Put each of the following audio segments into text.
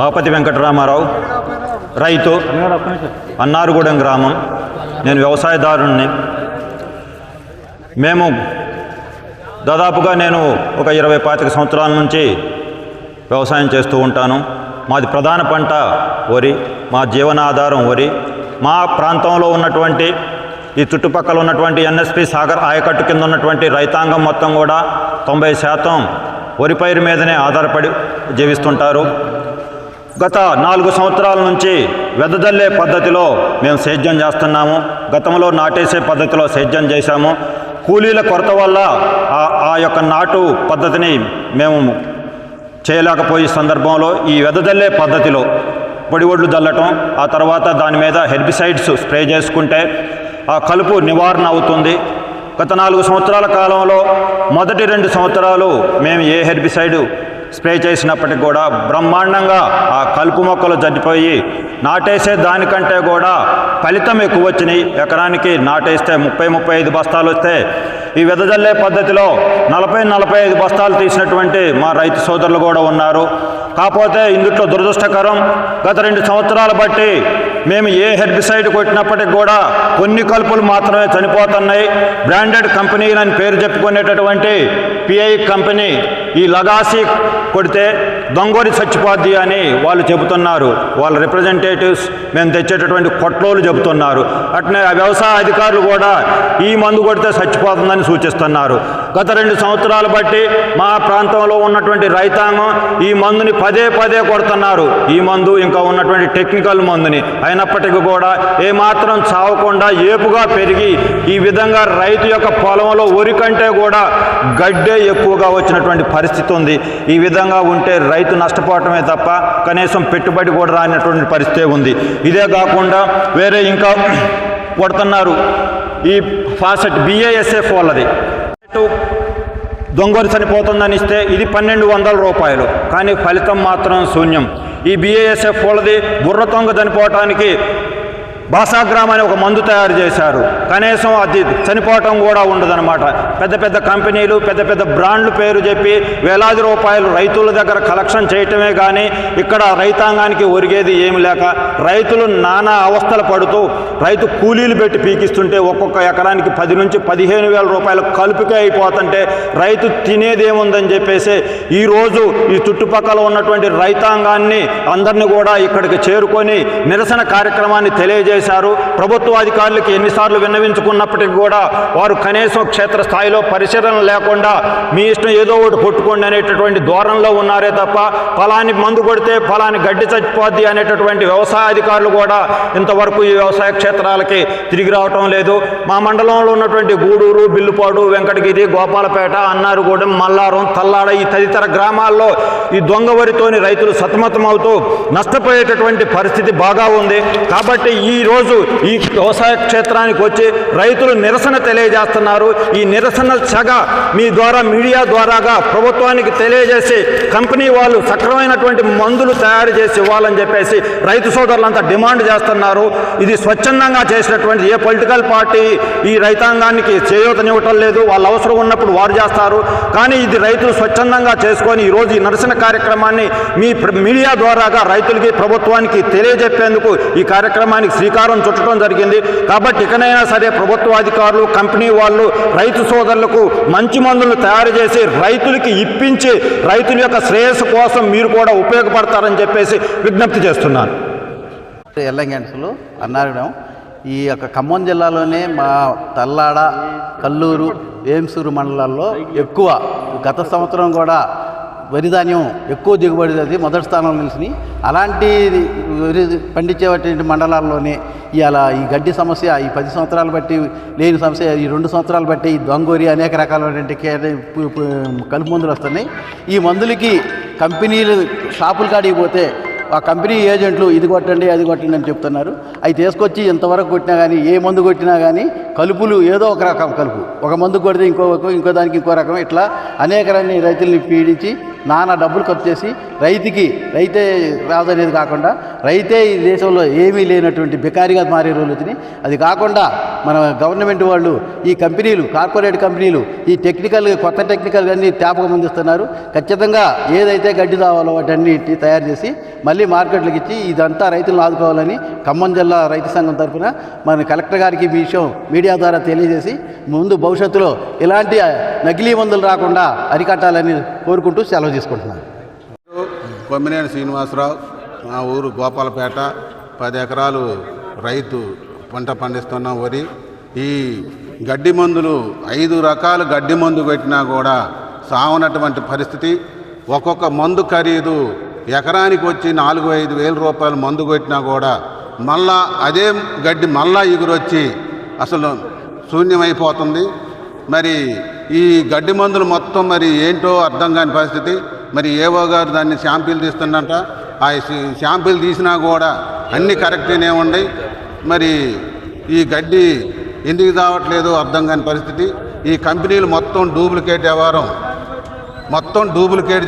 ఆపతి వెంకటరామారావు, రైతు, అన్నారుగూడెం గ్రామం. నేను వ్యవసాయదారుణ్ణి. మేము దాదాపుగా నేను ఒక 20-25 సంవత్సరాల నుంచి వ్యవసాయం చేస్తూ ఉంటాను. మాది ప్రధాన పంట వరి, మా జీవనాధారం వరి. మా ప్రాంతంలో ఉన్నటువంటి ఈ చుట్టుపక్కల ఉన్నటువంటి ఎన్ఎస్పి సాగర్ ఆయకట్టు కింద ఉన్నటువంటి రైతాంగం మొత్తం కూడా 90% వరి పైరు మీదనే ఆధారపడి జీవిస్తుంటారు. గత 4 సంవత్సరాల నుంచి వెదజల్లే పద్ధతిలో మేము సేద్యం చేస్తున్నాము. గతంలో నాటేసే పద్ధతిలో సేద్యం చేశాము. కూలీల కొరత వల్ల ఆ యొక్క నాటు పద్ధతిని మేము చేయలేకపోయే సందర్భంలో ఈ వెదజల్లే పద్ధతిలో పొడి ఒడ్లు జల్లటం, ఆ తర్వాత దాని మీద హెర్బిసైడ్స్ స్ప్రే చేసుకుంటే ఆ కలుపు నివారణ అవుతుంది. గత 4 సంవత్సరాల కాలంలో మొదటి 2 సంవత్సరాలు మేము ఏ హెర్బిసైడ్ స్ప్రే చేసినప్పటికి కూడా బ్రహ్మాండంగా ఆ కలుపు మొక్కలు చనిపోయి నాటేసే దానికంటే కూడా ఫలితం ఎక్కువ వచ్చినాయి. ఎకరానికి నాటేస్తే 30-35 బస్తాలు వస్తే ఈ వెదజల్లే పద్ధతిలో 40-45 బస్తాలు తీసినటువంటి మా రైతు సోదరులు కూడా ఉన్నారు. కాకపోతే ఇందులో దురదృష్టకరం, గత 2 సంవత్సరాలు బట్టి మేము ఏ హెర్బిసైడ్ కొట్టినప్పటికి కూడా కొన్ని కలుపులు మాత్రమే చనిపోతున్నాయి. బ్రాండెడ్ కంపెనీలని పేరు చెప్పుకునేటటువంటి పిఐ కంపెనీ ఈ లగాసి కొడితే దొంగోరి చచ్చిపోద్ది అని వాళ్ళు చెబుతున్నారు. వాళ్ళ రిప్రజెంటేటివ్స్ మేము తెచ్చేటటువంటి కొట్లోలు చెబుతున్నారు. అట్నే వ్యవసాయ అధికారులు కూడా ఈ మందు కొడితే చచ్చిపోతుందని సూచిస్తున్నారు. గత 2 సంవత్సరాలు బట్టి మా ప్రాంతంలో ఉన్నటువంటి రైతాంగం ఈ మందుని పదే కొడుతున్నారు. ఈ మందు ఇంకా ఉన్నటువంటి టెక్నికల్ మందుని అయినప్పటికీ కూడా ఏమాత్రం చావకుండా ఏపుగా పెరిగి ఈ విధంగా రైతు యొక్క పొలంలో వరి కంటే కూడా గడ్డే ఎక్కువగా వచ్చినటువంటి పరిస్థితి ఉంది. ఈ విధంగా ఉంటే రైతు నష్టపోవటమే తప్ప కనీసం పెట్టుబడి కూడా రానటువంటి పరిస్థితి ఉంది. ఇదే కాకుండా వేరే ఇంకా కొడుతున్నారు. ఈ ఫాసెట్ BASF వాళ్ళది దొంగలు చనిపోతుందని ఇస్తే ఇది 1200 రూపాయలు, కానీ ఫలితం మాత్రం శూన్యం. ఈ BASF వాళ్ళది బుర్ర తొంగ చనిపోవటానికి బాసాగ్రామ్ అనే ఒక మందు తయారు చేశారు. కనీసం అది చనిపోవటం కూడా ఉండదన్నమాట. పెద్ద కంపెనీలు పెద్ద బ్రాండ్లు పేరు చెప్పి వేలాది రూపాయలు రైతుల దగ్గర కలెక్షన్ చేయటమే కానీ ఇక్కడ రైతాంగానికి ఒరిగేది ఏమి లేక రైతులు నానా అవస్థలు పడుతూ రైతు కూలీలు పెట్టి పీకిస్తుంటే ఒక్కొక్క ఎకరానికి 10 నుంచి 15,000 రూపాయలు కలుపుకే అయిపోతుంటే రైతు తినేదేముందని చెప్పేసి ఈరోజు ఈ చుట్టుపక్కల ఉన్నటువంటి రైతాంగాన్ని అందరినీ కూడా ఇక్కడికి చేరుకొని నిరసన కార్యక్రమాన్ని తెలియజేశారు. ప్రభుత్వ అధికారులకి ఎన్నిసార్లు విన్నవించుకున్నప్పటికీ కూడా వారు కనీసం క్షేత్రస్థాయిలో పరిశీలన లేకుండా మీ ఇష్టం ఏదో ఒకటి కొట్టుకోండి అనేటటువంటి ధోరణిలో ఉన్నారే తప్ప ఫలాని మందు కొడితే ఫలాని గడ్డి చచ్చిపోద్ది అనేటటువంటి వ్యవసాయ అధికారులు కూడా ఇంతవరకు ఈ వ్యవసాయ క్షేత్రాలకి తిరిగి రావటం లేదు. మా మండలంలో ఉన్నటువంటి గూడూరు, బిల్లుపాడు, వెంకటగిరి, గోపాలపేట, అన్నారుగూడెం, మల్లారం, తల్లాడ ఈ తదితర గ్రామాల్లో ఈ దొంగ వరితోని రైతులు సతమతమవుతూ నష్టపోయేటటువంటి పరిస్థితి బాగా ఉంది. కాబట్టి ఈరోజు ఈ వ్యవసాయ క్షేత్రానికి వచ్చి రైతులు నిరసన తెలియజేస్తున్నారు. ఈ నిరసన సగ మీ ద్వారా మీడియా ద్వారాగా ప్రభుత్వానికి తెలియజేసి కంపెనీ వాళ్ళు సక్రమైనటువంటి మందులు తయారు చేసి ఇవ్వాలని చెప్పేసి రైతు సోదరులంతా డిమాండ్ చేస్తున్నారు. ఇది స్వచ్ఛందంగా చేసినటువంటి ఏ పొలిటికల్ పార్టీ ఈ రైతాంగానికి చేయూతనివ్వటం లేదు. వాళ్ళ అవసరం ఉన్నప్పుడు వారు చేస్తారు. కానీ ఇది రైతులు స్వచ్ఛందంగా చేసుకొని ఈరోజు ఈ నిరసన కార్యక్రమాన్ని మీ మీడియా ద్వారాగా రైతులకి ప్రభుత్వానికి తెలియజెప్పేందుకు ఈ కార్యక్రమానికి శ్రీకారం చుట్టడం జరిగింది. కాబట్టి ఇకనైనా సరే ప్రభుత్వ అధికారులు, కంపెనీ వాళ్ళు రైతు సోదరులకు మంచి మందులు తయారు చేసి రైతులకి ఇప్పించి రైతుల యొక్క శ్రేయస్సు కోసం మీరు కూడా ఉపయోగపడతారని చెప్పేసి విజ్ఞప్తి చేస్తున్నాను. ఎల్లంగెంటలు అన్నారుగూడెం ఈ యొక్క ఖమ్మం జిల్లాలోనే మా తల్లాడ, కల్లూరు, వేంసూరు మండలాల్లో ఎక్కువ గత సంవత్సరం కూడా వరి ధాన్యం ఎక్కువ దిగుబడి అది మొదటి స్థానంలో నిలిచి అలాంటి వరి పండించేటువంటి మండలాల్లోనే ఇలా ఈ గడ్డి సమస్య ఈ 10 సంవత్సరాలు బట్టి లేని సమస్య ఈ 2 సంవత్సరాలు బట్టి ఈ దొంగోరి అనేక రకాలైనటువంటి కలుపు మందులు వస్తున్నాయి. ఈ మందులకి కంపెనీలు షాపుల కాడికి పోతే ఆ కంపెనీ ఏజెంట్లు ఇది కొట్టండి అది కొట్టండి అని చెప్తున్నారు. అవి తీసుకొచ్చి ఇంతవరకు కొట్టినా కానీ ఏ మందు కొట్టినా కానీ కలుపులు ఏదో ఒక రకం కలుపు, ఒక మందు కొడితే ఇంకో దానికి ఇంకో రకం, ఇట్లా అనేక రైతుల్ని పీడించి నానా డబ్బులు ఖర్చు చేసి రైతే రాదు అనేది కాకుండా రైతే ఈ దేశంలో ఏమీ లేనటువంటి బికారిగా మారే రోజులు వచ్చినాయి. అది కాకుండా మన గవర్నమెంట్ వాళ్ళు ఈ కంపెనీలు, కార్పొరేట్ కంపెనీలు ఈ కొత్త టెక్నికల్ అన్నీ త్యాపకం అందిస్తున్నారు. ఖచ్చితంగా ఏదైతే గడ్డి కావాలో వాటన్నిటి తయారు చేసి మళ్ళీ మార్కెట్లకు ఇచ్చి ఇదంతా రైతులను ఆదుకోవాలని ఖమ్మం జిల్లా రైతు సంఘం తరఫున మన కలెక్టర్ గారికి ఈ విషయం మీడియా ద్వారా తెలియజేసి ముందు భవిష్యత్తులో ఇలాంటి నకిలీ మందులు రాకుండా అరికట్టాలని కోరుకుంటూ సెలవు తీసుకుంటున్నాను. కొమ్మినేని శ్రీనివాసరావు, మా ఊరు గోపాలపేట. 10 ఎకరాలు రైతు పంట పండిస్తున్న వరి. ఈ గడ్డి మందులు 5 రకాల గడ్డి మందు పెట్టినా కూడా సావనటువంటి పరిస్థితి. ఒక్కొక్క మందు ఖరీదు ఎకరానికి వచ్చి 4-5 వేల రూపాయలు మందు కొట్టినా కూడా మళ్ళా అదే గడ్డి మళ్ళా ఎగురొచ్చి అసలు శూన్యమైపోతుంది. మరి ఈ గడ్డి మందులు మొత్తం మరి ఏంటో అర్థం కాని పరిస్థితి. మరి ఏవో గారు దాన్ని శాంపిల్ తీస్తున్నట. ఆ శాంపిల్ తీసినా కూడా అన్నీ కరెక్ట్గానే ఉన్నాయి. మరి ఈ గడ్డి ఎందుకు రావట్లేదో అర్థం కాని పరిస్థితి. ఈ కంపెనీలు మొత్తం డూప్లికేట్ వ్యవహారం, మొత్తం డూప్లికేట్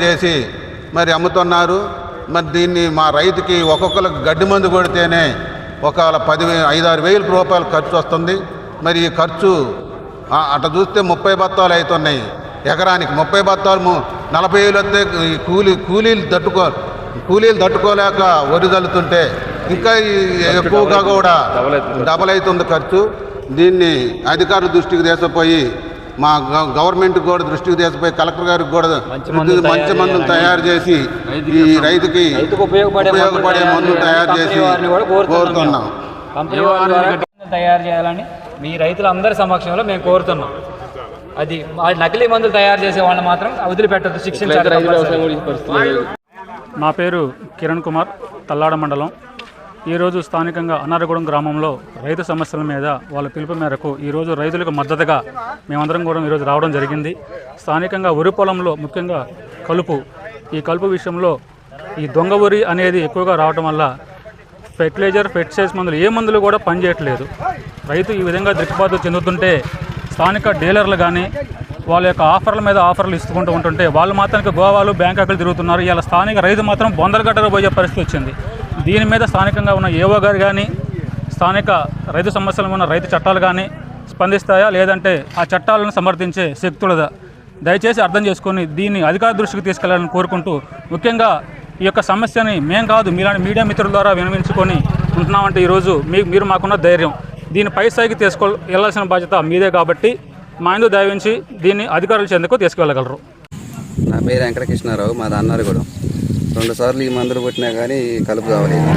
చేసి మరి అమ్ముతున్నారు. మరి దీన్ని మా రైతుకి ఒక్కొక్కరికి గడ్డి మందు కొడితేనే ఒక 5-6 వేల రూపాయలు ఖర్చు వస్తుంది. మరి ఈ ఖర్చు అట్లా చూస్తే 30 బత్తాలు అవుతున్నాయి ఎకరానికి. 30 బత్తాలు 40 వేలు వస్తే కూలీలు తట్టుకోలేక వరి చల్లుతుంటే ఇంకా ఎక్కువగా కూడా డబల్ అవుతుంది ఖర్చు. దీన్ని అధికారుల దృష్టికి తీసుకుపోయి, మా గవర్నమెంట్కి కూడా దృష్టికి తీసుకుపోయి, కలెక్టర్ గారికి కూడా మంచి మందులు తయారు చేసి ఈ రైతుకి ఉపయోగపడే మందులు తయారు చేసి కోరుతున్నాం. తయారు చేయాలని మీ రైతులందరి సమక్షంలో మేము కోరుతున్నాం. అది నకిలీ మందులు తయారు చేసే వాళ్ళని మాత్రం వదిలిపెట్టద్దు, శిక్షించాలి. నా పేరు కిరణ్ కుమార్, తల్లాడ మండలం. ఈరోజు స్థానికంగా అన్నారగూడెం గ్రామంలో రైతు సమస్యల మీద వాళ్ళ పిలుపు మేరకు ఈరోజు రైతులకు మద్దతుగా మేమందరం కూడా ఈరోజు రావడం జరిగింది. స్థానికంగా వరి పొలంలో ముఖ్యంగా ఈ కలుపు విషయంలో ఈ దొంగ వరి అనేది ఎక్కువగా రావడం వల్ల ఫెర్టిలైజర్, పెస్టిసైడ్స్ మందులు ఏ మందులు కూడా పనిచేయట్లేదు. రైతు ఈ విధంగా దిక్కుబాటు చెందుతుంటే స్థానిక డీలర్లు కానీ వాళ్ళ యొక్క ఆఫర్ల మీద ఆఫర్లు ఇస్తుకుంటూ ఉంటుంటే వాళ్ళు మాత్రానికి గోవాలు, బ్యాంకాకులు తిరుగుతున్నారు. ఇలా స్థానిక రైతు మాత్రం బొందరగట్టలు పోయే పరిస్థితి వచ్చింది. దీని మీద స్థానికంగా ఉన్న ఏవో గారు కానీ, స్థానిక రైతు సమస్యలు ఉన్న రైతు చట్టాలు కానీ స్పందిస్తాయా, లేదంటే ఆ చట్టాలను సమర్థించే శక్తులదా? దయచేసి అర్థం చేసుకొని దీన్ని అధికార దృష్టికి తీసుకెళ్లాలని కోరుకుంటూ, ముఖ్యంగా ఈ యొక్క సమస్యని మేం కాదు మీలాంటి మీడియా మిత్రుల ద్వారా వినవించుకొని ఉంటున్నామంటే ఈరోజు మీరు మాకున్న ధైర్యం, దీన్ని పై స్థాయికి వెళ్ళాల్సిన బాధ్యత మీదే. కాబట్టి మా ఇందు దయవించి దీన్ని అధికారుల చెందుకు తీసుకువెళ్ళగలరు. నా పేరు వెంకటకృష్ణారావు, మాది అన్నారగూడెం. 2 సార్లు ఈ మందులు కొట్టినా కానీ కలుపు కావలేదు.